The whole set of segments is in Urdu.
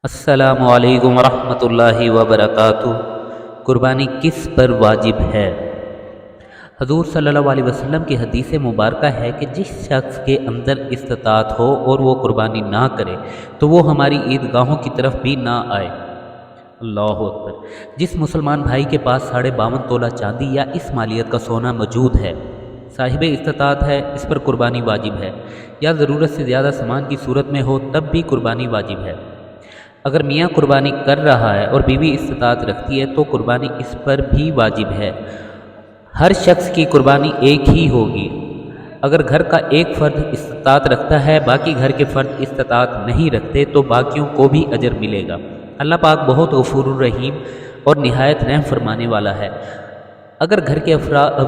السلام علیکم ورحمۃ اللہ وبرکاتہ۔ قربانی کس پر واجب ہے؟ حضور صلی اللہ علیہ وسلم کی حدیث مبارکہ ہے کہ جس شخص کے اندر استطاعت ہو اور وہ قربانی نہ کرے تو وہ ہماری عیدگاہوں کی طرف بھی نہ آئے۔ اللہ اکبر۔ جس مسلمان بھائی کے پاس 52.5 تولہ چاندی یا اس مالیت کا سونا موجود ہے، صاحب استطاعت ہے، اس پر قربانی واجب ہے، یا ضرورت سے زیادہ سامان کی صورت میں ہو تب بھی قربانی واجب ہے۔ اگر میاں قربانی کر رہا ہے اور بیوی استطاعت رکھتی ہے تو قربانی اس پر بھی واجب ہے۔ ہر شخص کی قربانی ایک ہی ہوگی۔ اگر گھر کا ایک فرد استطاعت رکھتا ہے، باقی گھر کے فرد استطاعت نہیں رکھتے تو باقیوں کو بھی اجر ملے گا۔ اللہ پاک بہت غفور الرحیم اور نہایت رحم فرمانے والا ہے۔ اگر گھر کے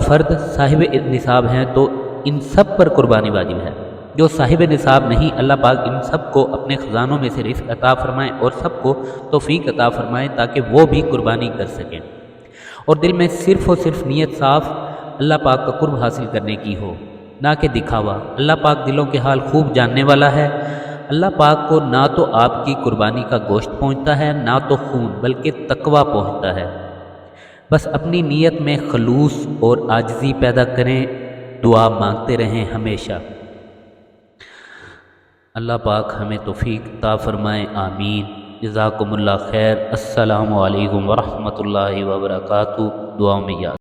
فرد صاحب نصاب ہیں تو ان سب پر قربانی واجب ہے۔ جو صاحب نصاب نہیں، اللہ پاک ان سب کو اپنے خزانوں میں سے رزق عطا فرمائیں اور سب کو توفیق عطا فرمائیں تاکہ وہ بھی قربانی کر سکیں، اور دل میں صرف اور صرف نیت صاف اللہ پاک کا قرب حاصل کرنے کی ہو، نہ کہ دکھاوا۔ اللہ پاک دلوں کے حال خوب جاننے والا ہے۔ اللہ پاک کو نہ تو آپ کی قربانی کا گوشت پہنچتا ہے، نہ تو خون، بلکہ تقویٰ پہنچتا ہے۔ بس اپنی نیت میں خلوص اور عاجزی پیدا کریں، دعا مانگتے رہیں ہمیشہ۔ اللہ پاک ہمیں توفیق عطا فرمائے، آمین۔ جزاکم اللہ خیر۔ السلام علیکم ورحمۃ اللہ وبرکاتہ۔ دعاؤں میں یاد